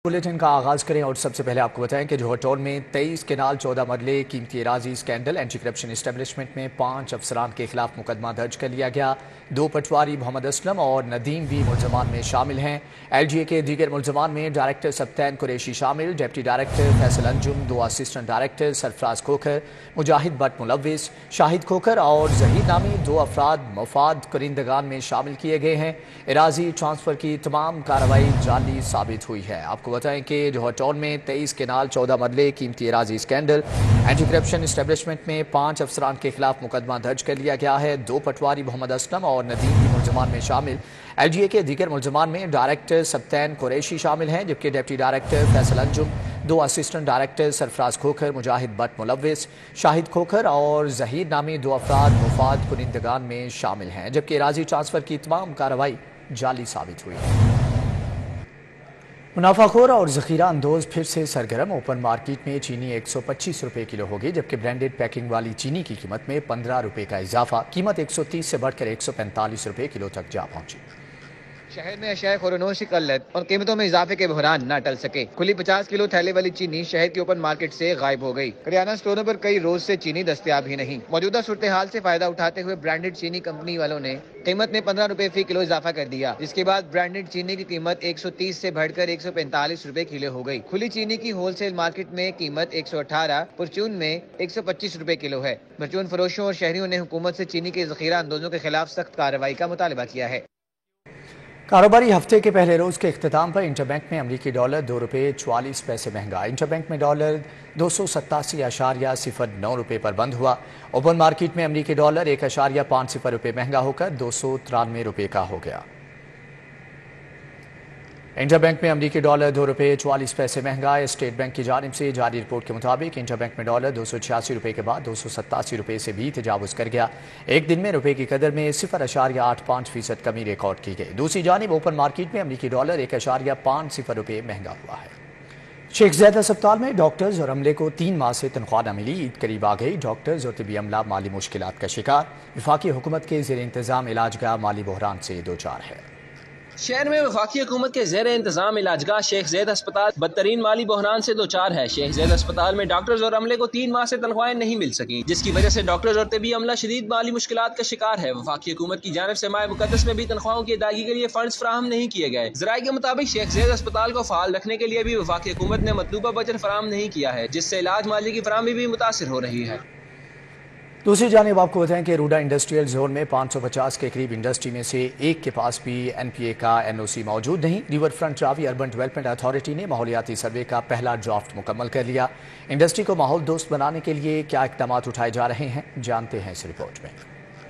Bulletin का आगाज करें और सबसे पहले आपको बताएं कि जौहर टाउन में 23 केनाल 14 मरले कीमती एराजी स्कैंडल एंटी करप्शन इस्टेब्लिशमेंट में 5 अफसरान के खिलाफ मुकदमा दर्ज कर लिया गया। 2 पटवारी मोहम्मद असलम और नदीम भी मुलजमान में शामिल हैं। LGA के दीगर मुलजमान में डायरेक्टर सब्तैन कुरैशी शामिल, deputy director Faisal Anjum, 2 assistant director Sarfaraz Khokhar, Mujahid Butt मुलव्विस, शाहिद खोखर और जहीर नामी 2 अफराद मफाद करिंदगान में शामिल किए गए हैं। एराजी ट्रांसफर की तमाम कार्रवाई जाली साबित हुई है। आपको बताएं कि जौहर टाउन में 23 केनाल 14 मरले कीमती एराजी स्कैंडल एंटी करप्शन इस्टेब्लिशमेंट में 5 अफसरान के खिलाफ मुकदमा दर्ज कर लिया गया है। 2 पटवारी मोहम्मद असलम और नदीम भी मुलजमान में शामिल। LGA के दीगर मुलजमान में डायरेक्टर सब्तैन कुरैशी शामिल हैं, जबकि deputy director Faisal Anjum, 2 assistant director Sarfaraz Khokhar, Mujahid Butt मुलव्विस, शाहिद खोखर और जहीर नामी 2 अफराद मुफाद कुनिंदगान में शामिल हैं, जबकि एराजी ट्रांसफर की तमाम कार्रवाई जाली साबित हुई है। मुनाफाखोर और ज़ख़ीरा अंदोज़ फिर से सरगर्म। ओपन मार्केट में चीनी 125 रुपये किलो होगी, जबकि ब्रांडेड पैकिंग वाली चीनी की कीमत में 15 रुपये का इजाफा। कीमत 130 से बढ़कर 145 रुपये किलो तक जा पहुंची। शहर में अशिया खुरनोश की किल्लत और कीमतों में इजाफे के बहरान न टल सके। खुली 50 किलो थैले वाली चीनी शहर की ओपन मार्केट से गायब हो गई। करियाना स्टोरों पर कई रोज से चीनी दस्तयाब ही नहीं। मौजूदा सूरत हाल से फायदा उठाते हुए ब्रांडेड चीनी कंपनी वालों ने कीमत में 15 रुपए फी किलो इजाफा कर दिया, जिसके बाद ब्रांडेड चीनी की कीमत 130 से बढ़कर 145 रुपए किलो हो गई। खुली चीनी की होलसेल मार्केट में कीमत 118, परचून में 125 रुपए किलो है। परचून फरोशों और शहरियों ने हुकूमत से चीनी के ज़ख़ीरा अंदोजों के खिलाफ सख्त कार्रवाई का मुतालबा किया है। कारोबारी हफ्ते के पहले रोज के इख्तिताम पर इंटरबैंक में अमरीकी डॉलर 2 रुपये 44 पैसे महंगा। इंटरबैंक में डॉलर 287.09 रुपये पर बंद हुआ। ओपन मार्केट में अमरीकी डॉलर 1.50 रुपये महंगा होकर 293 रुपये का हो गया। इंटरबैंक में अमरीकी डॉलर 2 रुपये 44 पैसे महंगा। स्टेट बैंक की जानिब से जारी रिपोर्ट के मुताबिक इंटरबैंक में डॉलर 286 रुपये के बाद 287 रुपये से भी तजावुज़ कर गया। एक दिन में रुपये की कदर में 0.85% कमी रिकॉर्ड की गई। दूसरी जानिब ओपन मार्केट में अमरीकी डॉलर 1.50 रुपये महंगा हुआ है। शेख ज़ैद अस्पताल में डॉक्टर्स और अमले को 3 माह से तनख्वाह न मिली। ईद करीब आ गई। डॉक्टर्स और तिबी अमला माली मुश्किलात का शिकार। वफाकी हुकूमत के ज़ेर इंतज़ाम इलाजगाह माली बहरान से दो चार है। शहर में वफाकी हुकूमत के ज़ेर इंतजाम इलाजगाह शेख ज़ैद अस्पताल बदतरीन माली बहरान से दो चार है। शेख ज़ैद अस्पताल में डॉक्टर्स और अमले को 3 माह से तनख्वाहें नहीं मिल सकी, जिसकी वजह से डॉक्टर्स और तबी अमला शदीद माली मुश्किलात का शिकार है। वफाकी हुकूमत की जानिब से माह मुकद्दस में भी तनख्वाहों की अदायगी के लिए फंड्स फराहम नहीं किए गए। ज़राए के मुताबिक शेख ज़ैद अस्पताल को फाल रखने के लिए भी वफाकी हुकूमत ने मतलूबा बजट फराहम नहीं किया है, जिससे इलाज माली की फराहमी भी मुतासिर हो रही है। दूसरी जानिब आपको बताएं कि रूडा इंडस्ट्रियल जोन में 550 के करीब इंडस्ट्री में से एक के पास भी NPA का NOC मौजूद नहीं। River front Ravi urban development authority ने माहौलियाती सर्वे का पहला ड्राफ्ट मुकम्मल कर लिया। इंडस्ट्री को माहौल दोस्त बनाने के लिए क्या इकदाम उठाए जा रहे हैं, जानते हैं इस रिपोर्ट में।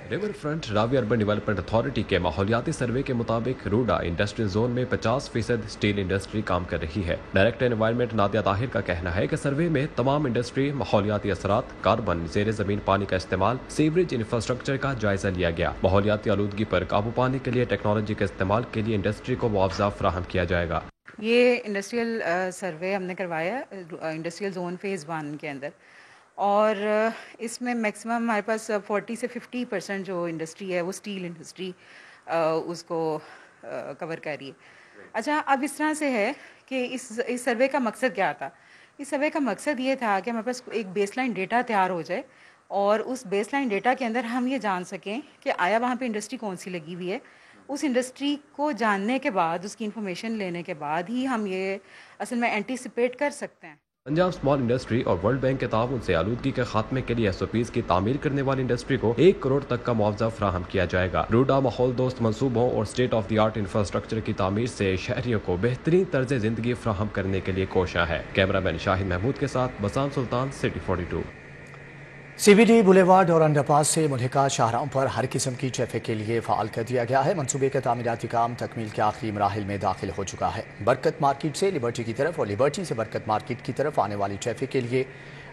River front Ravi urban development authority के माहौलियाती सर्वे के मुताबिक रूडा इंडस्ट्रियल जोन में 50% स्टील इंडस्ट्री काम कर रही है। डायरेक्टर एनवायरनमेंट नादिया ताहिर का कहना है कि सर्वे में तमाम इंडस्ट्री, माहौलियाती असरात, कार्बन, ज़ेर ज़मीन पानी का इस्तेमाल, सीवरेज इंफ्रास्ट्रक्चर का जायजा लिया गया। माहौलियाती आलूदगी पर काबू पाने के लिए टेक्नोलॉजी के इस्तेमाल के लिए इंडस्ट्री को मुआवजा फराहम किया जाएगा। ये इंडस्ट्रियल सर्वे हमने करवाया इंडस्ट्रियल जोन फेज़ 1 के अंदर, और इसमें मैक्सिमम हमारे पास 40 से 50% जो इंडस्ट्री है वो स्टील इंडस्ट्री उसको कवर कर रही है। अच्छा, अब इस तरह से है कि इस सर्वे का मकसद क्या था? इस सर्वे का मकसद ये था कि हमारे पास एक बेसलाइन डेटा तैयार हो जाए और उस बेसलाइन डेटा के अंदर हम ये जान सकें कि आया वहाँ पे इंडस्ट्री कौन सी लगी हुई है। उस इंडस्ट्री को जानने के बाद, उसकी इन्फॉर्मेशन लेने के बाद ही हम ये असल में एंटीसिपेट कर सकते हैं। पंजाब स्मॉल इंडस्ट्री और वर्ल्ड बैंक के ताउन से आलूदगी के खात्मे के लिए SOPs की तामीर करने वाली इंडस्ट्री को 1 करोड़ तक का मुआवजा फराहम किया जाएगा। रूडा माहौल दोस्त मंसूबों और state of the art infrastructure की तामीर से शहरियों को बेहतरीन तर्ज जिंदगी फराहम करने के लिए कोशिश है। कैमरामैन शाहिद महमूद के साथ बसाम सुल्तान, सिटी 42। CBD बुलेवार्ड और अंडरपास से मुल्हिका शाहराहों पर हर किस्म की ट्रैफिक के लिए फ़ाल कर दिया गया है। मनसूबे का तामीराती काम तकमील के आखिरी मराहिल में दाखिल हो चुका है। बरकत मार्केट से लिबर्टी की तरफ और लिबर्टी से बरकत मार्केट की तरफ आने वाली ट्रैफिक के लिए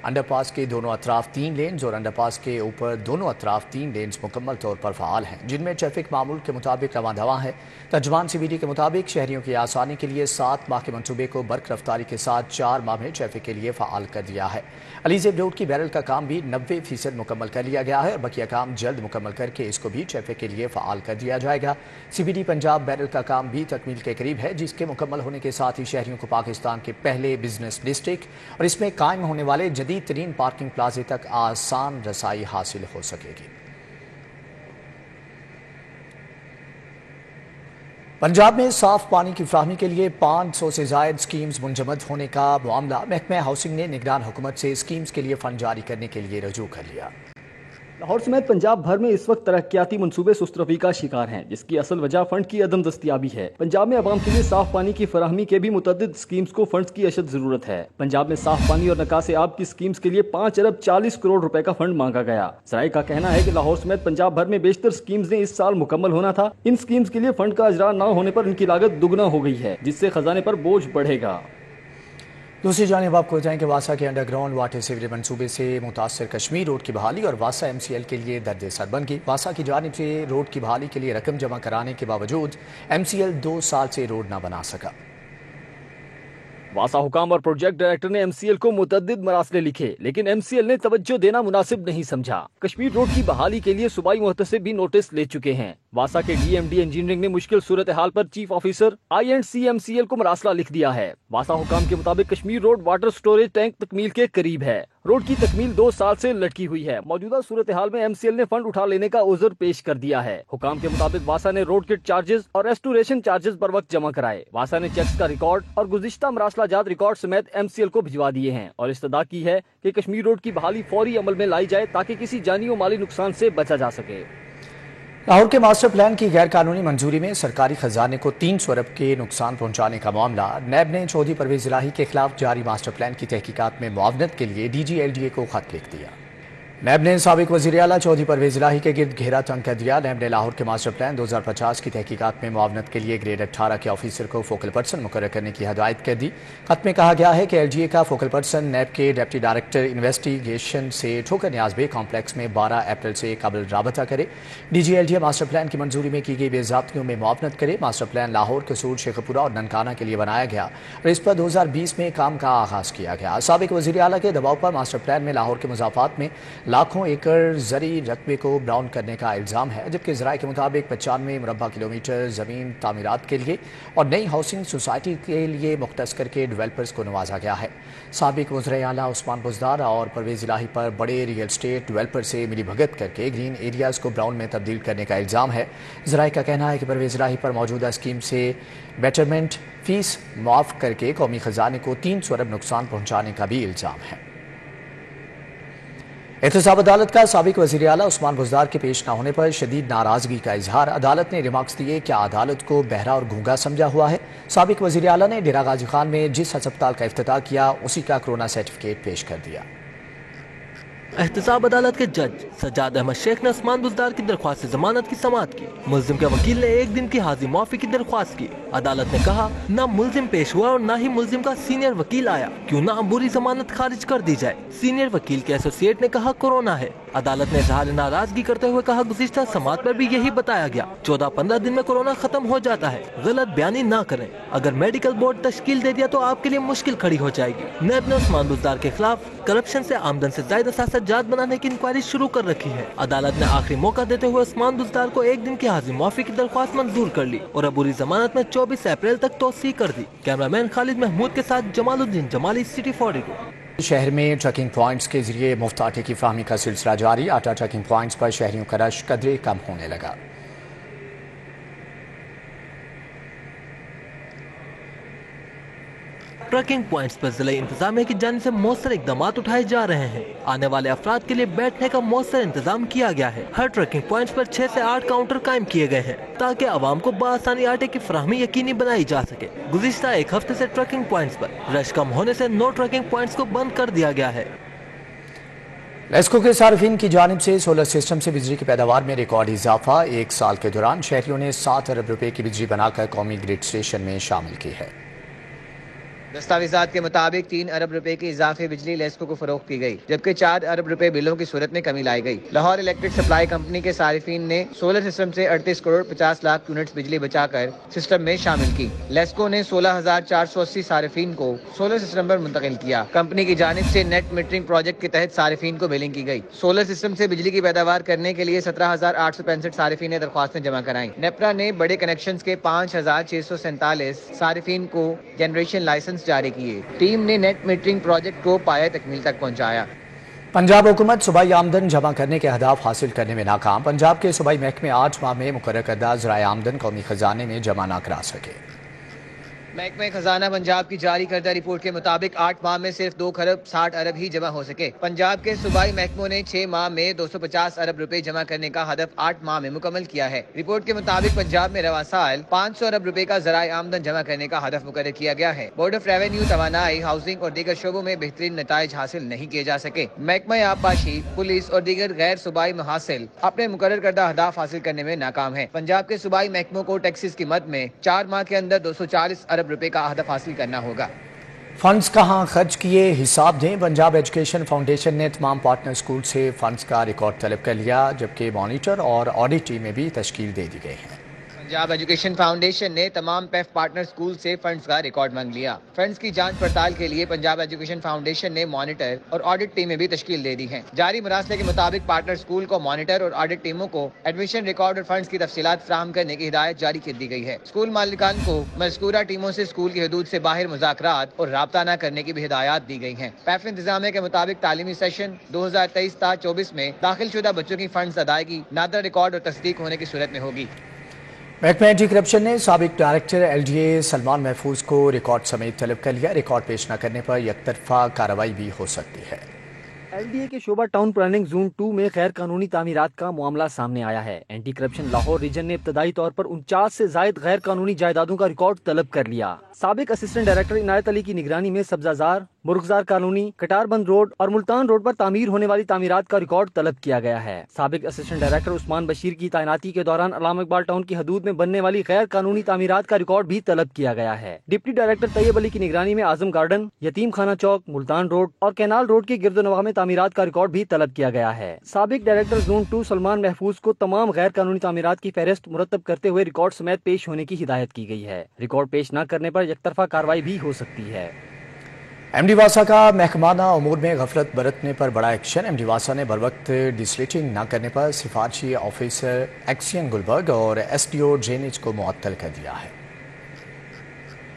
अंडर पास के दोनों अतराफ 3 लेन्स और अंडर पास के ऊपर दोनों अतराफ 3 लेन्स मुकम्मल तौर पर फ़ाल हैं, जिनमें ट्रैफिक मामूल के मुताबिक रवां दवा है। तर्जुमान CBD के मुताबिक शहरियों की आसानी के लिए 7 माह के मनसूबे को बर्क रफ्तारी के साथ 4 माह में ट्रैफिक के लिए फ़ाल कर दिया है। अलीजेब रोड की बैरल का काम भी 90% मुकम्मल कर लिया गया है और बकिया काम जल्द मुकम्मल करके इसको भी ट्रैफिक के लिए फ़ाल कर दिया जाएगा। CBD पंजाब बैरल का काम भी तकमील के करीब है, जिसके मुकम्मल होने के साथ ही शहरियों को पाकिस्तान के पहले बिजनेस डिस्ट्रिक्ट और इसमें कायम होने वाले जदीद तरीन पार्किंग प्लाजे तक आसान रसाई हासिल हो सकेगी। पंजाब में साफ पानी की फराहमी के लिए 500 से ज़ायद स्कीम्स मुंजमद होने का मामला महकमा हाउसिंग ने निगरान हुकूमत से स्कीम्स के लिए फंड जारी करने के लिए रजू कर लिया। लाहौर समेत पंजाब भर में इस वक्त तरक्याती मंसूबे सुस्त रफी का शिकार हैं, जिसकी असल वजह फंड की अदम दस्तियाबी है। पंजाब में अवाम के लिए साफ पानी की फराहमी के भी मुतअद्दिद स्कीम्स को फंड्स की अशद जरूरत है। पंजाब में साफ पानी और निकास आब की स्कीम्स के लिए 5 अरब 40 करोड़ रुपए का फंड मांगा गया। सराय का कहना है कि लाहौर समेत पंजाब भर में बेशतर स्कीम्स ने इस साल मुकम्मल होना था। इन स्कीम्स के लिए फंड का अजरा न होने पर इनकी लागत दुगना हो गई है, जिससे खजाने पर बोझ बढ़ेगा। दूसरी जानिब आपको बताएं कि वासा के अंडरग्राउंड वाटर सीवरेज मनसूबे से मुतासर कश्मीर रोड की बहाली और वासा MCL के लिए दर्द सर बन गई। वासा की जानिब से रोड की बहाली के लिए रकम जमा कराने के बावजूद MCL 2 साल से रोड न बना सका। वासा हुकाम और प्रोजेक्ट डायरेक्टर ने MCL को मुतअद्दिद मरासले लिखे, लेकिन MCL ने तवज्जो देना मुनासिब नहीं समझा। कश्मीर रोड की बहाली के लिए सूबाई मुहतसिब भी नोटिस ले चुके हैं। वासा के DMD इंजीनियरिंग ने मुश्किल सूरत हाल पर चीफ ऑफिसर I&C MCL को मरासला लिख दिया है। वासा हुकाम के मुताबिक Kashmir road water storage tank तकमील के करीब है। रोड की तकमील 2 साल से लटकी हुई है। मौजूदा सूरत हाल में MCL ने फंड उठा लेने का उज़र पेश कर दिया है। हुकाम के मुताबिक वासा ने रोड किट चार्जेस और रेस्टोरेशन चार्जेस पर वक्त जमा कराए। वासा ने चेक्स का रिकॉर्ड और गुज़िश्ता मरासलाजात रिकॉर्ड समेत MCL को भिजवा दिए हैं और इस्तदा की है कि कश्मीर रोड की बहाली फौरी अमल में लाई जाए ताकि किसी जानी और माली नुकसान से बचा जा सके। लाहौर के मास्टर प्लान की गैर कानूनी मंजूरी में सरकारी खजाने को 300 अरब के नुकसान पहुंचाने का मामला नैब ने चौधरी परवेज इलाही के खिलाफ जारी मास्टर प्लान की तहकीकात में मुआवनत के लिए DG LDA को खत लिख दिया। नैब ने साबिक वज़ीर आला चौधरी परवेज इलाही के गिर्द घेरा तंग कर दिया। नैब ने लाहौर के मास्टर प्लान 2050 की तहकीकात में मुआवनत के लिए ग्रेड 18 के ऑफिसर को फोकल पर्सन मुकर्रर करने की हदायत कर दी। खत में कहा गया है कि LGA का फोकल पर्सन नैब के डिप्टी डायरेक्टर इन्वेस्टिगेशन से ठोकर न्याज बे कॉम्प्लेक्स में 12 अप्रैल से काबिल राबता करे। DG LDA मास्टर प्लान की मंजूरी में की गई बेज़ाब्तियों में मुआवनत करे। मास्टर प्लान लाहौर, कसूर, शेखपुरा और ननकाना के लिए बनाया गया और इस पर 2020 में काम का आगाज किया गया। साबिक वज़ीर आला के दबाव पर मास्टर प्लान में लाहौर के मुजाफात में लाखों एकड़ ज़री रकबे को ब्राउन करने का इल्ज़ाम है, जबकि ज़राए के मुताबिक 95 मुरबा किलोमीटर ज़मीन तामीरात के लिए और नई हाउसिंग सोसाइटी के लिए मुख्तस करके डेवलपर्स को नवाजा गया है। साबिक वज़ीर आला उस्मान बुज़दार और परवेज़ इलाही पर बड़े रियल स्टेट डेवलपर से मिली भगत करके ग्रीन एरियाज़ को ब्राउन में तब्दील करने का इल्ज़ाम है। ज़राए का कहना है कि परवेज़ इलाही पर मौजूदा स्कीम से बेटरमेंट फीस माफ़ करके कौमी खजाने को 300 अरब नुकसान पहुँचाने का भी इल्ज़ाम है। एहतसाब अदालत का साबिक वज़ीर आला उस्मान बुज़दार के पेश न होने पर शदीद नाराज़गी का इजहार। अदालत ने रिमार्क्स दिए कि अदालत को बहरा और गूंगा समझा हुआ है। साबिक वज़ीर आला ने डेरा गाजी खान में जिस अस्पताल का इफ्तिताह किया उसी का कोरोना सर्टिफिकेट पेश कर दिया। एहतसाब अदालत के जज सज्जाद अहमद शेख ने उस्मान बुज़दार की दरख्वास्त से जमानत की समाअत की। मुल्जिम के वकील ने 1 दिन की हाजिर माफी की दरख्वास्त की। अदालत ने कहा न मुल्जिम पेश हुआ और न ही मुल्जिम का सीनियर वकील आया, क्यों ना बुरी जमानत खारिज कर दी जाए। सीनियर वकील के एसोसिएट ने कहा कोरोना है। अदालत ने इजहार नाराजगी करते हुए कहा गुज़िश्ता समाअत पर भी यही बताया गया, 14-15 दिन में कोरोना खत्म हो जाता है, गलत बयानी ना करें। अगर मेडिकल बोर्ड तश्कील दे दिया तो आपके लिए मुश्किल खड़ी हो जाएगी। नैब ने उस्मान बुज़दार के खिलाफ करप्शन से आमदन से ज़ायद जात बनाने की इंक्वायरी शुरू कर रखी है। अदालत ने आखिरी मौका देते हुए उस्मान बुज़दार को 1 दिन की हाजिर माफी की दरख्वास्त मंजूर कर ली और अबूरी जमानत में 24 अप्रैल तक तौसीह कर दी। कैमरामैन खालिद महमूद के साथ जमालुद्दीन जमाली, सिटी 42। शहर में ट्रकिंग पॉइंट्स के जरिए मुफ्त आटे की फराहमी का सिलसिला जारी। आटा ट्रकिंग पॉइंट्स पर शहरियों का रश कदरे कम होने लगा। ट्रकिंग पॉइंट्स पर जिला इंतजामिया की जानिब से मौसर इकदाम उठाए जा रहे हैं। आने वाले अफराद के लिए बैठने का मौसर इंतजाम किया गया है। हर ट्रकिंग पॉइंट्स पर 6 से 8 काउंटर कायम किए गए हैं ताकि आवाम को बआसानी आटे की फराहमी यकीनी बनाई जा सके। गुज़िश्ता 1 हफ्ते से ट्रकिंग पॉइंट्स पर रश कम होने से 9 ट्रकिंग पॉइंट्स को बंद कर दिया गया है। लेस्को के सार्फिन की जानिब से सोलर सिस्टम से बिजली की पैदावार में रिकॉर्ड इजाफा। 1 साल के दौरान शहरियों ने 7 अरब रुपए की बिजली बनाकर कौमी ग्रिड स्टेशन में शामिल की है। दस्तावेजात के मुताबिक 3 अरब रुपए की इजाफी बिजली लेस्को को फरोख्त की गई, जबकि 4 अरब रुपए बिलों की सूरत में कमी लाई गई। लाहौर इलेक्ट्रिक सप्लाई कंपनी के सारिफीन ने सोलर सिस्टम से 38 करोड़ 50 लाख यूनिट्स बिजली बचाकर सिस्टम में शामिल की। लेस्को ने 16,480 सारिफीन को सोलर सिस्टम पर मुंतकिल किया। कंपनी की जानिब से नेट मीटरिंग प्रोजेक्ट के तहत सारिफीन को बिलिंग की गई। सोलर सिस्टम से बिजली की पैदावार करने के लिए 17,865 सारिफीन ने दरख्वास्तें जमा कराई। नेपरा ने बड़े कनेक्शन के 5,647 सारिफीन को जनरेशन लाइसेंस जारी किए। टीम ने नेट मीटरिंग प्रोजेक्ट को पाया तकमील तक पहुंचाया। पंजाब हुकूमत सूबाई आमदन जमा करने के अहदाफ हासिल करने में नाकाम। पंजाब के सूबाई महकमे 8 माह में मुकर्रर करदा ज़राए आमदन कौमी खजाने में जमा न करा सके। महकमे खजाना पंजाब की जारी करदा रिपोर्ट के मुताबिक 8 माह में सिर्फ 2 खरब 60 अरब ही जमा हो सके। पंजाब के सूबाई महकमों ने 6 माह में 250 अरब रुपए जमा करने का हदफ 8 माह में मुकम्मल किया है। रिपोर्ट के मुताबिक पंजाब में रवा साल 500 अरब रुपए का ज़राए आमदन जमा करने का हदफ मुकर्रर किया गया है। बोर्ड ऑफ रेवेन्यू, तवानाई, हाउसिंग और दीगर शोबों में बेहतरीन नताइज हासिल नहीं किए जा सके। महकमा आबपाशी, पुलिस और दीगर गैर सूबाई महासिल अपने मुकर्रर करदा अहदाफ हासिल करने में नाकाम है। पंजाब के सूबाई महकमों को टैक्सेस की मद में 4 माह के अंदर 240 अरब रुपए का हदफ हासिल करना होगा। फंड्स कहां खर्च किए, हिसाब दें। पंजाब एजुकेशन फाउंडेशन ने तमाम पार्टनर स्कूल से फंड्स का रिकॉर्ड तलब कर लिया, जबकि मॉनिटर और ऑडिट टीमें भी तश्कील दे दी गई हैं। पंजाब एजुकेशन फाउंडेशन ने तमाम पेफ पार्टनर स्कूल से फंड्स का रिकॉर्ड मांग लिया। फंड्स की जांच पड़ताल के लिए पंजाब एजुकेशन फाउंडेशन ने मॉनिटर और ऑडिट टीमें भी तश्कील दे दी हैं। जारी मुरासले के मुताबिक पार्टनर स्कूल को मॉनिटर और ऑडिट टीमों को एडमिशन रिकॉर्ड और फंड्स की तफसीलात फराहम करने की हिदायत जारी कर दी गई है। स्कूल मालिकान को मज़कूरा टीमों से स्कूल की हदूद से बाहर मुज़ाकरात और राब्ता न करने की भी हिदायत दी गई हैं। पैफ इंतजामिया के मुताबिक तालीमी सेशन 2023-24 में दाखिल शुदा बच्चों की फंड्स अदायगी नादर रिकॉर्ड और तस्दीक होने की सूरत में होगी। महकमा एंटी करप्शन ने साबिक डायरेक्टर LDA सलमान महफूज को रिकॉर्ड समेत तलब कर लिया। रिकॉर्ड पेश न करने पर एकतरफा कार्रवाई भी हो सकती है। LDA के शोबा टाउन प्लानिंग जोन 2 में गैर कानूनी तामीरात का मामला सामने आया है। एंटी करप्शन लाहौर रीजन ने इब्तदाई तौर पर 49 से जायद गैर कानूनी जायदादों का रिकॉर्ड तलब कर लिया। साबिक असिस्टेंट डायरेक्टर इनायत अली की निगरानी में सब्जाजार, मुर्गजार कॉलोनी, कटारबंद रोड और मुल्तान रोड पर तामीर होने वाली तामीरात का रिकॉर्ड तलब किया गया है। साबिक असिस्टेंट डायरेक्टर उस्मान बशीर की तैनाती के दौरान अल्लामा इकबाल टाउन की हदूद में बनने वाली गैर कानूनी तामीरात का रिकॉर्ड भी तलब किया गया है। डिप्टी डायरेक्टर तैयब अली की निगरानी में आजम गार्डन, यतीम खाना चौक, मुल्तान रोड और कैनाल रोड के गिरदोनवाह में तामीरात का रिकॉर्ड भी तलब किया गया है। साबिक डायरेक्टर जोन 2 सलमान महफूज को तमाम गैर कानूनी तामीरात की फहरिस्त मुरतब करते हुए रिकॉर्ड समेत पेश होने की हिदायत की गई है। रिकॉर्ड पेश न करने पर एकतरफा कार्रवाई भी हो सकती है। MD वासा का महकमाना उमूर में गफलत बरतने पर बड़ा एक्शन। MD वासा ने बरवक्त डिसलेटिंग न करने पर सिफारशी ऑफिसर एक्सियन गुलबर्ग और SDO ड्रेनेज को मुअत्तल कर दिया है।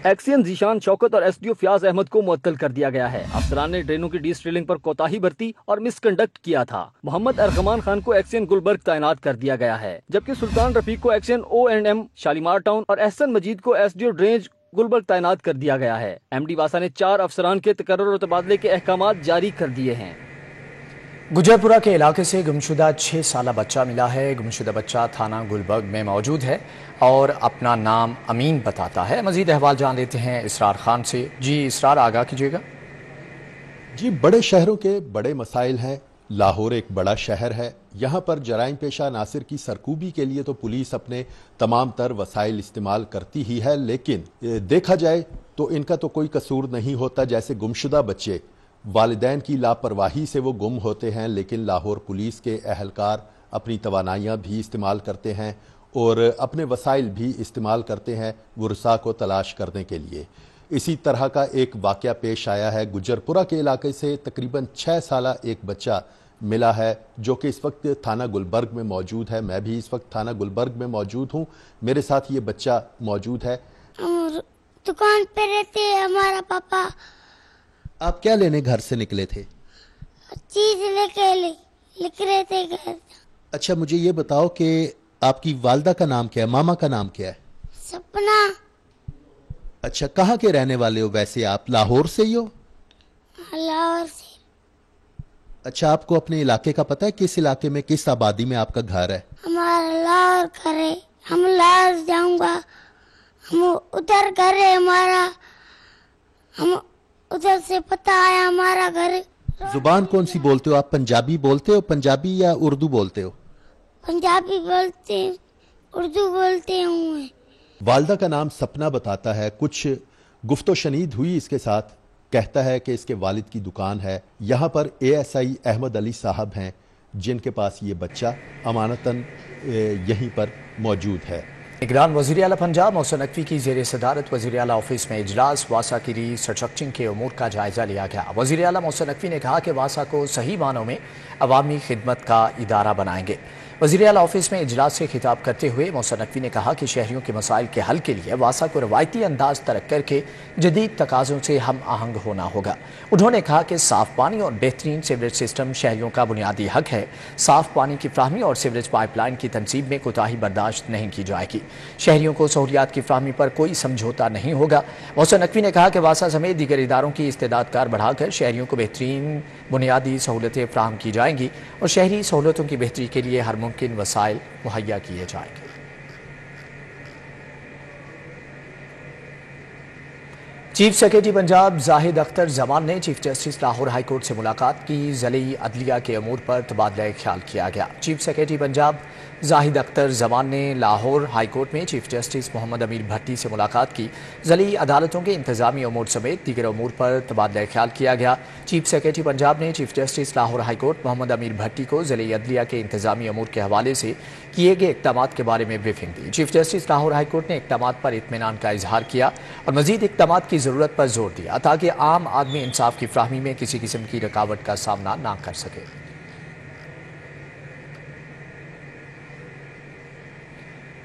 एक्सियन जीशान शौकत और SDO फयाज अहमद को मुअत्तल कर दिया गया है। अफसरान ने ड्रेनों की डिस्ट्रिलिंग पर कोताही बरती और मिसकंडक्ट किया था। मोहम्मद अरगमान खान को एक्सियन गुलबर्ग तैनात कर दिया गया है, जबकि सुल्तान रफीक को एक्सियन O&M शालीमार टाउन और एहसन मजीद को SDO ड्रेनेज गुलबर्ग तैनात कर दिया गया है। MD वासा ने 4 अफसरान के तकर्रुर और तबादले के अहकामात जारी कर दिए हैं। गुजरपुरा के इलाके से गुमशुदा 6 साला बच्चा मिला है। गुमशुदा बच्चा थाना गुलबर्ग में मौजूद है और अपना नाम अमीन बताता है। मजीद अहवाल जान लेते हैं इसरार खान से। जी इसरार, आगाह कीजिएगा। जी, बड़े शहरों के बड़े मसाइल हैं। लाहौर एक बड़ा शहर है। यहाँ पर जराइम पेशा नासिर की सरकूबी के लिए तो पुलिस अपने तमाम तर वसाइल इस्तेमाल करती ही है, लेकिन देखा जाए तो इनका तो कोई कसूर नहीं होता। जैसे गुमशुदा बच्चे, वालिदैन की लापरवाही से वो गुम होते हैं, लेकिन लाहौर पुलिस के अहलकार अपनी तवानाइयाँ भी इस्तेमाल करते हैं और अपने वसाइल भी इस्तेमाल करते हैं वुरसा को तलाश करने के लिए। इसी तरह का एक वाक़या पेश आया है। गुजरपुरा के इलाके से तकरीबन 6 साला एक बच्चा मिला है, जो कि इस वक्त थाना गुलबर्ग में मौजूद है। मैं भी इस वक्त थाना गुलबर्ग में मौजूद हूँ। मेरे साथ ये बच्चा मौजूद है। दुकान पे रहते हैं हमारा पापा। आप क्या लेने घर से निकले थे? चीज लेके लिख रहे थे घर। अच्छा, मुझे ये बताओ कि आपकी वालदा का नाम क्या है, मामा का नाम क्या है? सपना। अच्छा, कहाँ के रहने वाले हो वैसे आप? लाहौर से ही हो? लाहौर से। अच्छा, आपको अपने इलाके का पता है? किस इलाके में, किस आबादी में आपका घर है? हमारा लाहौर घर है। हम लाहौर जाऊंगा, हम उधर घर है हमारा, हम उधर से पता आया हमारा घर। जुबान कौन सी बोलते हो आप? पंजाबी बोलते हो? पंजाबी या उर्दू बोलते हो? पंजाबी बोलते हैं, उर्दू बोलते हूँ। वालदा का नाम सपना बताता है। कुछ गुफ्तो शनीद हुई इसके साथ। कहता है कि इसके वालिद की दुकान है। यहाँ पर ASI अहमद अली साहब हैं जिनके पास ये बच्चा अमानतन यहीं पर मौजूद है। निगरान वज़ीर आला पंजाब मोहसिन नकवी की ज़ेर सदारत वज़ीर आला ऑफिस में इजलास वासा की रीस्ट्रक्चरिंग के उमूर का जायज़ा लिया गया। वज़ीर आला मोहसिन नकवी ने कहा कि वासा को सही मानों में अवामी खिदमत का इदारा बनाएंगे। वज़ीर आला ऑफिस में इजलास से खिताब करते हुए मोहसिन नकवी ने कहा कि शहरियों के मसाइल के हल के लिए वासा को रवायती अंदाज तरक करके जदीद तकाज़ों से हम आहंग होना होगा। उन्होंने कहा कि साफ पानी और बेहतरीन सीवरेज सिस्टम शहरियों का बुनियादी हक है। साफ पानी की फ्राहमी और सीवरेज पाइपलाइन की तनसीब में कोताही बर्दाश्त नहीं की जाएगी। शहरियों को सहूलियात की फ्राहमी पर कोई समझौता नहीं होगा। मोहसिन नकवी ने कहा कि वासा समेत दीगर इदारों की इस्तेदाद कार बढ़ाकर शहरियों को बेहतरीन बुनियादी सहूलतें फ्राहम की जाएंगी और शहरी सहूलतों की बेहतरी के लिए हर मुमकिन वसाइल मुहैया किए जाएंगे। चीफ सेक्रेटरी पंजाब जाहिद अख्तर जमान ने chief justice Lahore high court से मुलाकात की। ज़ली अदलिया के अमूर पर तबादला ख्याल किया गया। चीफ सेक्रेटरी पंजाब जाहिद अख्तर जमान ने लाहौर हाई कोर्ट में चीफ जस्टिस मोहम्मद अमीर भट्टी से मुलाकात की। ज़ली अदालतों के इंतजामी अमूर समेत दीगर अमूर पर तबादला ख्याल किया गया। चीफ सेक्रेटरी पंजाब ने chief justice Lahore high Court Mohammad Amir Bhatti को ज़ली अदलिया के इंतजामी अमूर के हवाले से किए गए इक़दाम के बारे में ब्रीफिंग दी। Chief justice Lahore high court ने इक़दाम पर इत्मीनान का इजहार किया और मजीद इक़दाम की ज़रूरत पर जोर दिया ताकि आम आदमी इंसाफ की फ्राहमी में किसी किस्म की रुकावट का सामना ना कर सके।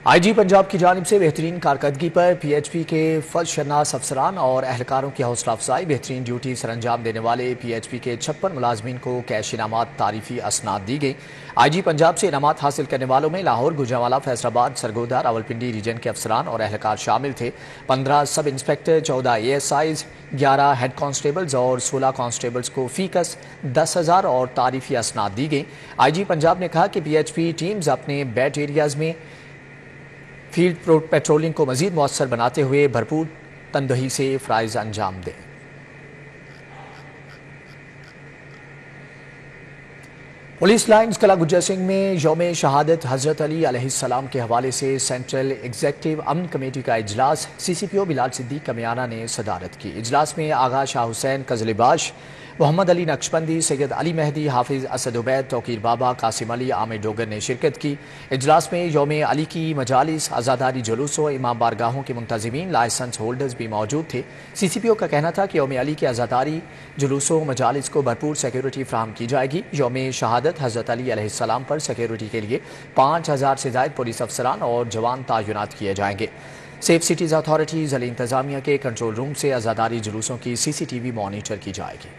IG पंजाब की जानिब से बेहतरीन कारकर्दगी पर PHP के फर्शनास अफसरान और एहलकारों की हौसला अफजाई। बेहतरीन ड्यूटी सरअंजाम देने वाले PHP के 56 मुलाजमीन को कैश इनामात तारीफी असनाद दी गई। IG पंजाब से इनामात हासिल करने वालों में लाहौर, गुजरांवाला, फैसलाबाद, सरगोदा, रावलपिंडी रीजन के अफसरान और एहलकार शामिल थे। 15 sub inspector, 14 ASIs, 11 head constables और 16 कांस्टेबल्स को फीकस 10,000 और तारीफी असनाद दी गई। IG पंजाब ने कहा कि PHP टीम्स अपने बैट एरियाज में फील्ड पेट्रोलिंग को मजीद मौसर बनाते हुए भरपूर तनदही से फ़राइज़ अंजाम दें। पुलिस लाइन्स कला गुज्जर सिंह में यौम शहादत हज़रत अली अलैहिस्सलाम के हवाले से सेंट्रल एग्जीक्यूटिव अमन कमेटी का इजलास CCPO बिलाल सिद्दीक कमियाना ने सदारत की। इजलास में आगा शाह हुसैन कजलिबाश, मोहम्मद अली नक्शबंदी, सैयद अली मेहदी, हाफिज असद उबैद, तौकीर बाबा, कासिम अली, आमिर डोगर ने शिरकत की। इजलास में यौम अली की मजालिस, आज़ादारी जुलूसों, इमाम बारगाहों के मुंतज़िमीन, लाइसेंस होल्डर्स भी मौजूद थे। CCPO का कहना था कि यौम अली की आज़ादारी जुलूसों मजालिस को भरपूर सिक्योरिटी फ्राहम की जाएगी। यौम शहादत हज़रत अली अलैहिस्सलाम पर सिक्योरिटी के लिए 5,000 से ज़ायद पुलिस अफसरान और जवान तैनात किए जाएंगे। सेफ सिटीज़ अथॉरिटी ज़िला इंतज़ामिया के कंट्रोल रूम से आज़ादारी जुलूसों की CCTV मॉनिटर की जाएगी।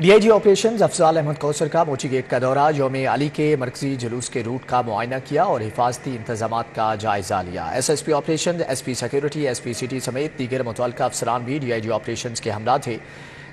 DIG ऑपरेशन अफजाल अहमद कौसर का मोची गेट का दौरा। यौम अली के मरकजी जुलूस के रूट का मुआयना किया और हिफाजती इंतजामात का जायजा लिया। SSP operation, SP security, SP city समेत दीगर मुतल्लिका अफसरान भी DIG ऑपरेशन के हमरा थे।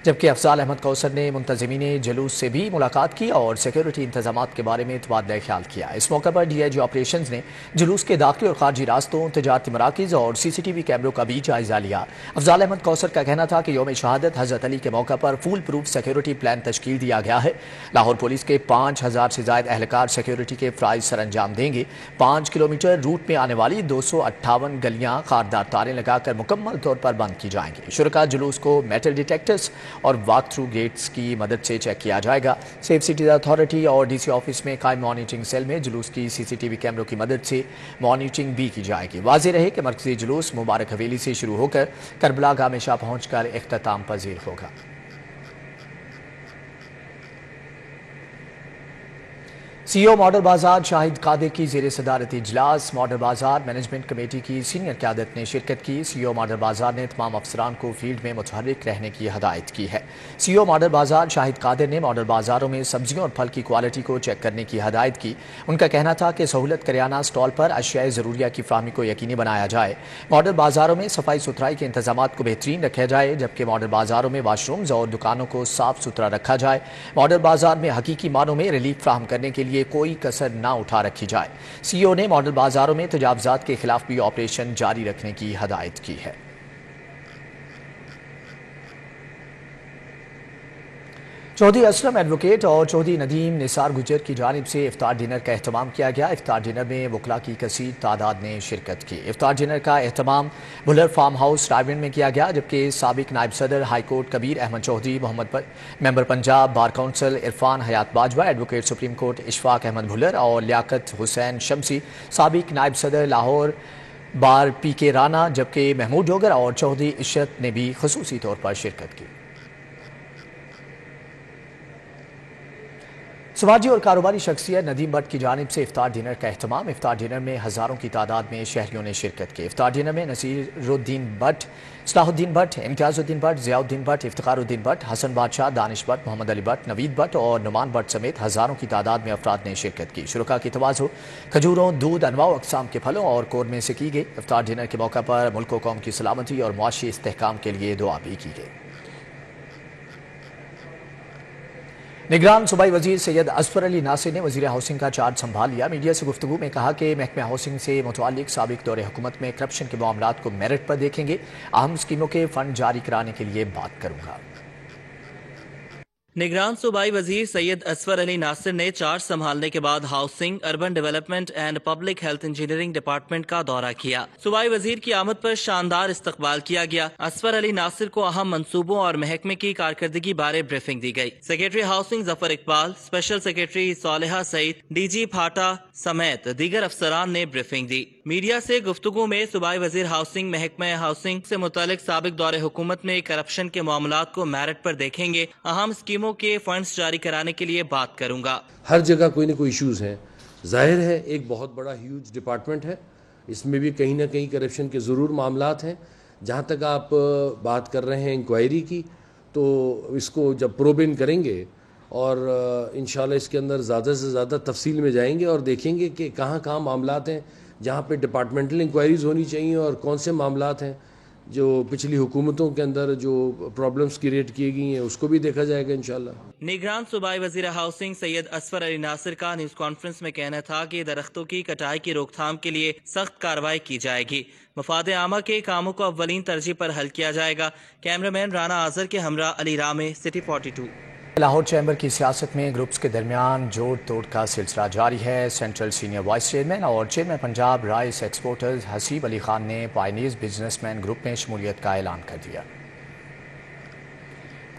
जबकि अफजाल अहमद कौसर ने मुंतज़िमीन जुलूस से भी मुलाकात की और सिक्योरिटी इंतजामात के बारे में तबादला ख्याल किया। इस मौके पर DIG ऑपरेशन ने जुलूस के दाखिली और खारजी रास्तों, तजारती मराकिज़ और CCTV कैमरों का भी जायजा लिया। अफजाल अहमद कौसर का कहना था कि यौम शहादत हज़रत अली के मौके पर फुल प्रूफ सिक्योरिटी प्लान तश्कील दिया गया है। लाहौर पुलिस के 5,000 से ज़ायद एहलकार सिक्योरिटी के फ़राइज़ सरअंजाम देंगे। 5 किलोमीटर रूट में आने वाली 258 गलियाँ खारदार तारें लगाकर मुकम्मल तौर पर बंद की जाएंगी। शुरका जुलूस को मेटल डिटेक्टर्स और वॉक थ्रू गेट्स की मदद से चेक किया जाएगा। सेफ सिटीज अथॉरिटी और DC ऑफिस में कायम मॉनिटरिंग सेल में जुलूस की CCTV कैमरों की मदद से मॉनिटरिंग भी की जाएगी। वाज़ेह रहे कि मरकजी जुलूस मुबारक हवेली से शुरू होकर करबला गाह में शाह पहुंचकर इख्तिताम पजीर होगा। CEO मॉडल बाजार शाहिद कादिर की ज़ेर सदारत इजलास। मॉडल बाजार मैनेजमेंट कमेटी की सीनियर क़यादत ने शिरकत की। CEO मॉडल बाजार ने तमाम अफसरान को फील्ड में मुतहर्रिक रहने की हदायत की है। CEO मॉडल बाजार शाहिद कादिर ने मॉडल बाजारों में सब्जियों और फल की क्वालिटी को चेक करने की हदायत की। उनका कहना था कि सहूलत करियाना स्टॉल पर अशियाए ज़रूरिया की फ्राहमी को यकीनी बनाया जाए। मॉडल बाजारों में सफाई सुथराई के इंतजाम को बेहतरीन रखा जाए, जबकि मॉडल बाजारों में वाशरूम्स और दुकानों को साफ सुथरा रखा जाए। मॉडल बाजार में हकीकी मानों में रिलीफ फ्राहम करने के लिए कोई कसर ना उठा रखी जाए। CEO ने मॉडल बाजारों में तजावुज़ात के खिलाफ भी ऑपरेशन जारी रखने की हदायत की है। चौधरी असलम एडवोकेट और चौधरी नदीम निसार गुजर की जानिब से इफ्तार डिनर का अहतमाम किया गया। इफ्तार डिनर में वकला की कसीर तादाद ने शिरकत की। इफ्तार डिनर का अहतमाम भुलर फार्म हाउस रायबंद में किया गया, जबकि साबिक नायब सदर high court Kabir Ahmed Chaudhry, Mohammad member Punjab bar council Irfan Hayat Bajwa, advocate supreme court Ishfaq Ahmed Bhullar और लियाकत हुसैन शमसी, साबिक नायब सदर लाहौर बार PK राना, जबकि महमूद डोगर और चौधरी इशरत ने भी खसूसी तौर पर शिरकत की। समाजी और कारोबारी शख्सियत नदीम भट्ट की जानिब से इफ्तार डिनर का अहतमाम। इफ्तार डिनर में हज़ारों की तादाद में शहरियों ने शिरकत की। इफ्तार डिनर में नसीरुद्दीन भट्ट, सलाहुद्दीन भट्ट, इम्तियाजुद्दीन भट्ट, ज़ियाउद्दीन भट्ट, इफ्तिखारुद्दीन भट्ट, हसन बादशाह, दानिश भट्ट, मोहम्मद अली भट्ट, नवीद भट्ट और नुमान भट्ट समेत हज़ारों की तादाद में अफराद ने शिरकत की। शुरका की तवाज़ो खजूरों, दूध, अनवा अक़साम के फलों और कोरमे से की गई। इफ्तार डिनर के मौका पर मुल्क व कौम की सलामती और मुआशी इस्तेहकाम के लिए दुआ भी की गई। निगरान सूबाई वजीर सैयद असफर अली नासिर ने वजीर हाउसिंग का चार्ज संभाल लिया। मीडिया से गुफ्तगू में कहा कि महकमे हाउसिंग से मुतालिक साबिक दौरे हुकूमत में करप्शन के मामलात को मेरिट पर देखेंगे। अहम स्कीमों के फंड जारी कराने के लिए बात करूंगा। निगरान सूबाई वजीर सैयद असफर अली नासिर ने चार्ज संभालने के बाद housing, urban development and public health engineering department का दौरा किया। सूबाई वजीर की आमद पर शानदार इस्तकबाल किया गया। असफर अली नासिर को अहम मंसूबों और महकमे की कारकर्दगी बारे ब्रीफिंग दी गई। Secretary housing Zafar Iqbal, special secretary Saleha Saeed, DG FATA समेत दीगर अफसरान ने ब्रीफिंग दी। मीडिया से गुफ्तगू में सूबाई वजीर हाउसिंग महकमा हाउसिंग से मुतालिक साबिक दौरे हुकूमत में करप्शन के मामलात को मेरिट पर देखेंगे। अहम स्कीमों के फंड्स जारी कराने के लिए बात करूंगा। हर जगह कोई ना कोई इश्यूज हैं। जाहिर है एक बहुत बड़ा ह्यूज डिपार्टमेंट है, इसमें भी कहीं ना कहीं करप्शन के ज़रूर मामलात हैं। जहाँ तक आप बात कर रहे हैं इंक्वायरी की, तो इसको जब प्रोबिन करेंगे और इंशाल्लाह इसके अंदर ज़्यादा से ज़्यादा तफसील में जाएंगे और देखेंगे कि कहाँ कहाँ मामलात हैं जहाँ पे डिपार्टमेंटल इंक्वायरीज होनी चाहिए और कौन से मामलात हैं जो पिछली हुकूमतों के अंदर जो प्रॉब्लम्स क्रिएट की गई हैं, उसको भी देखा जाएगा इंशाल्लाह। निगरान सूबाई वजीर हाउसिंग सैयद असफर अली नासिर का न्यूज कॉन्फ्रेंस में कहना था कि दरख्तों की कटाई की रोकथाम के लिए सख्त कार्रवाई की जाएगी। मफाद आमा के कामों को अव्वलीन तरजीह पर हल किया जाएगा। कैमरामैन राना आजर के हमरा अली रामे, सिटी 42। लाहौर चैम्बर की सियासत में ग्रुप्स के दरमियान जोड़ तोड़ का सिलसिला जारी है। सेंट्रल सीनियर वाइस चेयरमैन और chairman Punjab rice exporters Haseeb Ali Khan ने पायनीज बिजनेसमैन ग्रुप में शमूलियत का ऐलान कर दिया,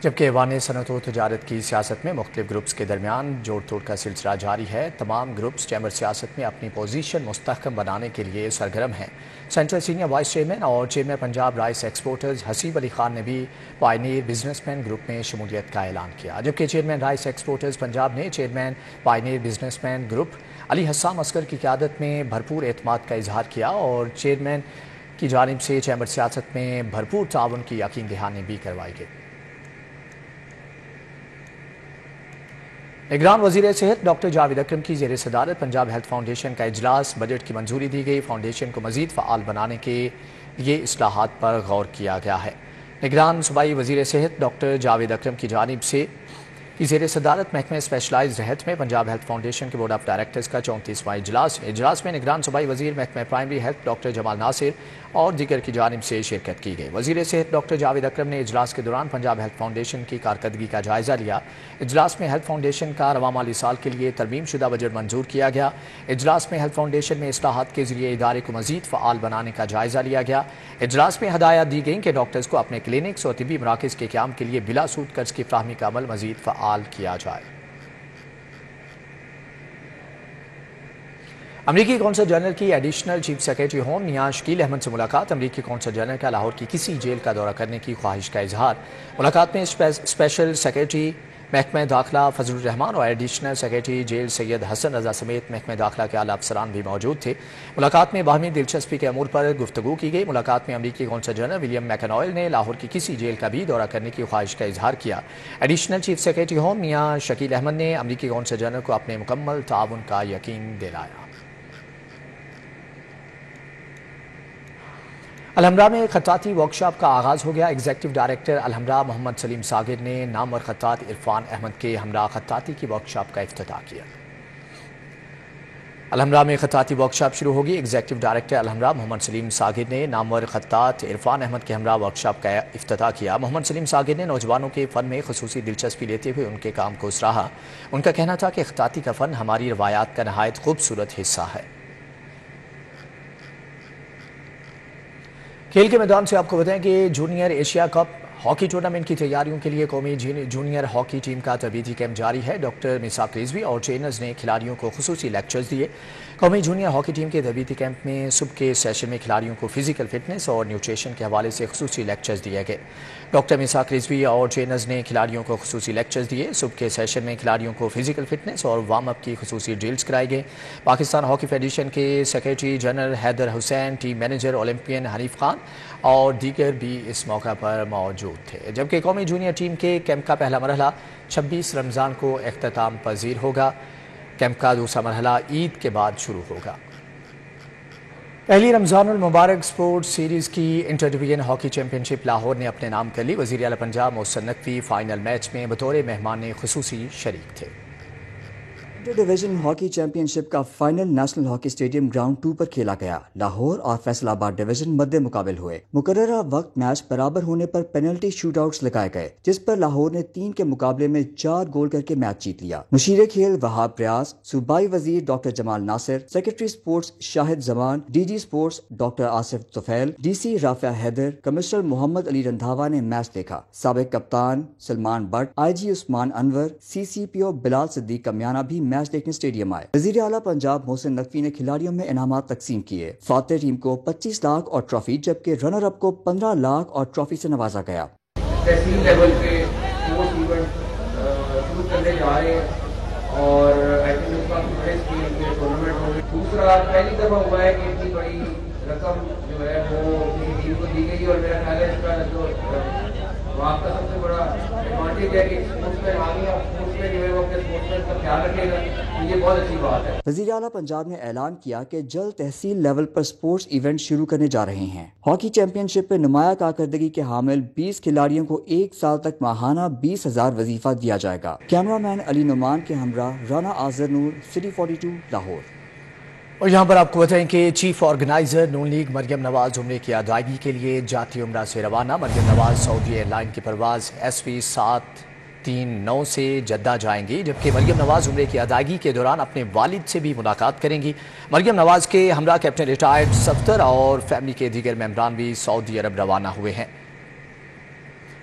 जबकि ऐवान सनअत व तजारत की सियासत में मुख्तलिफ ग्रुप्स के दरमियान जोड़ तोड़ का सिलसिला जारी है। तमाम ग्रुप्स चैम्बर सियासत में अपनी पोजीशन मुस्तहकम बनाने के लिए सरगर्म हैं। सेंट्रल सीनियर वाइस चेयरमैन और chairman Punjab rice exporters Haseeb Ali Khan ने भी पायनीर बिजनेसमैन ग्रुप में शमूलियत का ऐलान किया, जबकि चेयरमैन राइस एक्सपोर्टर्स पंजाब ने chairman pioneer businessman group Ali Hassam Asghar की क़यादत में भरपूर एतमाद का इजहार किया और चेयरमैन की जानिब से चैम्बर सियासत में भरपूर ताउन की यकीन दहानी भी करवाई गई। निगरान वज़ीर सेहत डॉक्टर जावेद अकरम की ज़ेर सदारत पंजाब हेल्थ फाउंडेशन का इजलास, बजट की मंजूरी दी गई। फाउंडेशन को मज़ीद फ़आल बनाने के लिए इस्लाहात पर गौर किया गया है। निगरान सूबाई वज़ीर सेहत डॉक्टर जावेद अकरम की जानिब से की ज़ेर सदारत महकमे स्पेशलाइज्ड हेल्थ में पंजाब हेल्थ फाउंडेशन के बोर्ड ऑफ डायरेक्टर्स का 34वां इजलास में निगरान सूबाई वज़ीर महकमे primary health doctor Jamal Nasir और दीगर की जानिब से शिरकत की गई। वज़ीर सेहत डॉक्टर जावेद अकरम ने इजलास के दौरान पंजाब हेल्थ फाउंडेशन की कारकर्दगी का जायज़ा लिया। इजलास में हेल्थ फाउंडेशन का रवा माली साल के लिए तरमीम शुदा बजट मंजूर किया गया। इजलास में हेल्थ फाउंडेशन में इस्लाहात के जरिए इदारे को मज़ीद फ़आल बनाने का जायज़ा लिया गया। इजलास में हदायत दी गई कि डॉक्टर्स को अपने क्लिनिक्स और तिबी मराकज़ के क़याम के लिए बिला सूद कर्ज की फ़राहमी का अमल मज़ीद फ़आल किया जाए। अमरीकी कौंसल जनरल की एडिशनल चीफ सेक्रेटरी होम मियां शकील अहमद से मुलाकात। अमरीकी कौंसल जनरल का लाहौर की किसी जेल का दौरा करने की ख्वाहिश का इजहार। मुलाकात में स्पेशल सेक्रेटरी महकमा दाखिला फजलुर रहमान और additional secretary jail Syed Hassan Raza समेत महकमा दाखिला के आला अफसरान भी मौजूद थे। मुलाकात में बाहमी दिलचस्पी के अमूर पर गुफ्तगू की गई। मुलाकात में अमरीकी कौंसल जनरल विलियम मैकनॉयल ने लाहौर की किसी जेल का भी दौरा करने की ख्वाहिश का इजहार किया। एडिशनल चीफ सेक्रेटरी होम मियां शकील अहमद ने अमरीकी कौंसल जनरल को अपने मुकम्मल ताउन का यकीन दिलाया। अलहमरा में खत्ताती वर्कशॉप का आगाज़ हो गया। एग्जीक्यूटिव डायरेक्टर अलहमरा मोहम्मद सलीम सागिर ने नामवर खत्तात इरफान अहमद के हमरा खत्ताती की वर्कशॉप का इफ्तिताह किया। الحمرا میں خطاطی ورکشاپ شروع ہوگی۔ ایگزیکٹو ڈائریکٹر الحمرا محمد سلیم ساغر نے نامور خطاط عرفان احمد کے ہمراہ ورکشاپ کا افتتاح کیا۔ محمد سلیم ساغر نے نوجوانوں کے فن میں خصوصی دلچسپی لیتے ہوئے ان کے کام کو سراہا۔ ان کا کہنا تھا کہ خطاطی کا فن ہماری روایات کا نہایت خوبصورت حصہ ہے۔ کھیل کے میدان سے آپ کو بتائیں کہ junior Asia cup hockey tournament کی تیاریوں کے لیے قومی جونیئر ہاکی ٹیم کا تربیتی کیمپ جاری ہے۔ ڈاکٹر میساق رضوی اور ٹرینرز نے کھلاڑیوں کو خصوصی لیکچرز دیے۔ قومی جونیئر ہاکی ٹیم کے تربیتی کیمپ میں صبح کے سیشن میں کھلاڑیوں کو فزیکل فٹنس اور نیوٹریشن کے حوالے سے خصوصی لیکچرز دیے گئے۔ ڈاکٹر میساق رضوی اور ٹرینرز نے کھلاڑیوں کو خصوصی لیکچرز دیے۔ صبح کے سیشن میں کھلاڑیوں کو فزیکل فٹنس اور وارم اپ کی خصوصی ڈرلز کرائی گئیں۔ پاکستان ہاکی فیڈریشن کے secretary general Haider Hussain, team manager Olympian Hanif Khan اور دیگر بھی اس موقع پر موجود تھے۔ جبکہ قومی جونیئر ٹیم کے کیمپ کا پہلا مرحلہ 26 رمضان کو اختتام پذیر ہوگا۔ کیمپ کا دوسرا مرحلہ عید کے بعد شروع ہوگا۔ پہلی رمضان المبارک سپورٹس سیریز کی انٹر ڈویژن ہاکی چیمپئن شپ لاہور نے اپنے نام کر لی۔ وزیر اعلیٰ پنجاب محسن نقوی فائنل میچ میں بطور مہمان خصوصی شریک تھے۔ انٹر ڈویژن ہاکی چیمپئن شپ کا final national hockey stadium ground 2 پر کھیلا گیا۔ لاہور اور فیصل آباد ڈویژن مد مقابل ہوئے۔ مقررہ وقت میچ برابر ہونے پر پینلٹی شوٹ آؤٹس لگائے گئے، جس پر لاہور نے 3 کے مقابلے میں 4 گول کر کے میچ جیت لیا۔ مشیر کھیل وہاب ریاض، صوبائی وزیر doctor Jamal Nasir, secretary sports Shahid Zaman, D G sports doctor Asif Tufail, D C Rafay Haider, commissioner Muhammad Ali Randhawa نے میچ دیکھا۔ سابق کپتان سلمان بٹ، آئی جی عثمان انور، سی سی پی او بلال صدیق کمیانہ بھی میچ دیکھنے اسٹیڈیم آئے۔ وزیر اعلیٰ پنجاب محسن نقوی نے کھلاڑیوں میں انعامات تقسیم کیے۔ فاتح ٹیم کو 25 لاکھ اور ٹرافی، جبکہ رنر اپ کو 15 لاکھ اور ٹرافی سے نوازا گیا۔ تحصیل لیول پہ اسپورٹس ایونٹ شروع کرنے جا رہے ہیں اور آئی تھنک اس کا بڑے اسکیل پہ ٹورنامنٹ ہوگی۔ دوسرا پہلی دفعہ ہوا ہے کہ اتنی بڑی رقم جو ہے وہ کسی ٹیم کو دی گئی، اور میرا خیال ہے اس کا جو آپ کا سب سے بڑا ایڈوانٹیج ہے کہ اسپورٹس میں آگے اسپورٹس میں جو ہے وہ اپنے اسپورٹس مین کا خیال رکھے گا، یہ بہت اچھی بات ہے۔ وزیر اعلیٰ پنجاب نے اعلان کیا کہ جلد تحصیل لیول پر سپورٹس ایونٹ شروع کرنے جا رہے ہیں۔ ہاکی چیمپئن شپ میں نمایاں کارکردگی کے حامل 20 کھلاڑیوں کو 1 سال تک ماہانہ 20,000 وظیفہ دیا جائے گا۔ کیمرہ مین علی نعمان کے ہمراہ رانا آذر نور، سٹی 42 لاہور۔ اور یہاں پر آپ کو بتائیں کہ چیف آرگنائزر نون لیگ مریم نواز عمرے کی ادائیگی کے لیے جاتی عمرہ سے روانہ۔ مریم نواز سعودی ایئر لائن کی پرواز SW 739 سے جدہ جائیں گی، جبکہ مریم نواز عمرے کی ادائیگی کے دوران اپنے والد سے بھی ملاقات کریں گی۔ مریم نواز کے ہمراہ کیپٹن ریٹائرڈ صفدر اور فیملی کے دیگر ممبران بھی سعودی عرب روانہ ہوئے ہیں۔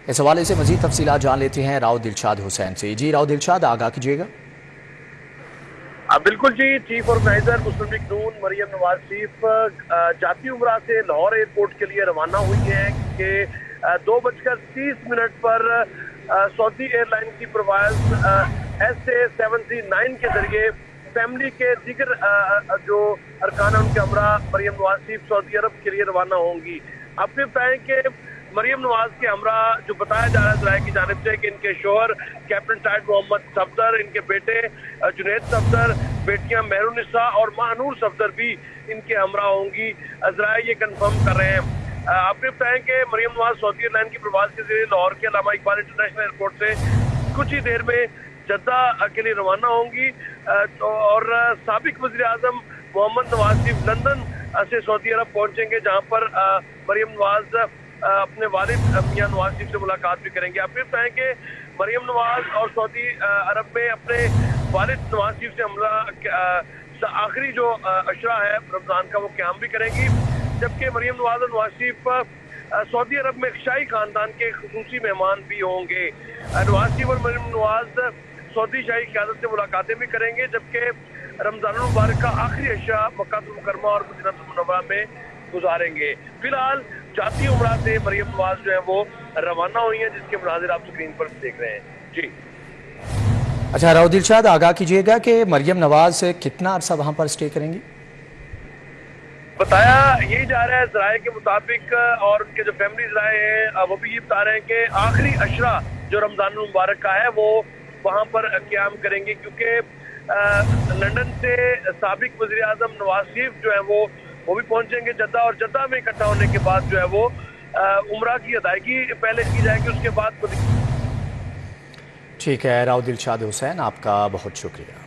اس حوالے سے مزید تفصیلات جان لیتے ہیں راؤ دلشاد حسین سے۔ جی راؤ دلشاد، آگاہ کیجیے گا۔ بالکل جی، چیف آرگنائزر مسلم لیگ نون مریم نواز شریف جاتی عمرہ سے لاہور ایئرپورٹ کے لیے روانہ ہوئی ہیں کہ 2:30 پر سعودی ایئر لائن کی پرواز SA 739 کے ذریعے فیملی کے دیگر جو ارکان ہیں ان کے ہمراہ مریم نواز شریف سعودی عرب کے لیے روانہ ہوں گی۔ آپ نے بتائیں کہ مریم نواز کے ہمراہ جو بتایا جا رہا ہے ذرائع کی جانب سے کہ ان کے شوہر کیپٹن ٹائٹ محمد صفدر، ان کے بیٹے جنید صفدر، بیٹیاں مہرالنساء اور ماہنور صفدر بھی ان کے ہمراہ ہوں گی، ذرائع یہ کنفرم کر رہے ہیں۔ آپ نے بتائیں کہ مریم نواز سعودی ایئر لائن کی پرواز کے ذریعے لاہور کے علامہ اقبال انٹرنیشنل ایئرپورٹ سے کچھ ہی دیر میں جدہ کے لیے روانہ ہوں گی، اور سابق وزیر اعظم محمد نواز شریف لندن سے سعودی عرب پہنچیں گے، جہاں پر مریم نواز اپنے والد میاں نواز شریف سے ملاقات بھی کریں گے۔ آپ یہ بتائیں کہ مریم نواز اور سعودی عرب میں اپنے والد نواز شریف سے حملہ آخری جو عشرہ ہے رمضان کا وہ قیام بھی کریں گی، جبکہ مریم نواز اور نواز شریف سعودی عرب میں شاہی خاندان کے خصوصی مہمان بھی ہوں گے۔ نواز شریف اور مریم نواز سعودی شاہی قیادت سے ملاقاتیں بھی کریں گے، جبکہ رمضان المبارک کا آخری عشاء مکہ المکرمہ اور مدینہ المنورہ میں گزاریں گے۔ فی الحال جاتی عمرہ سے مریم نواز جو ہے وہ روانہ ہوئی ہیں، جس کے مناظر آپ سکرین پر دیکھ رہے ہیں۔ جی اچھا راؤ دلشاد، آگاہ کیجیے گا کہ مریم نواز کتنا عرصہ وہاں پر اسٹے کریں گی؟ بتایا یہی جا رہا ہے ذرائع کے مطابق، اور ان کے جو فیملی ذرائع ہیں وہ بھی یہ بتا رہے ہیں کہ آخری عشرہ جو رمضان المبارک کا ہے وہ وہاں پر قیام کریں گے، کیونکہ لندن سے سابق وزیر اعظم نواز شریف جو ہے وہ بھی پہنچیں گے جدہ، اور جدہ میں اکٹھا ہونے کے بعد جو ہے وہ عمرہ کی ادائیگی پہلے کی جائے گی، اس کے بعد ٹھیک ہے راؤ دلشاد حسین، آپ کا بہت شکریہ۔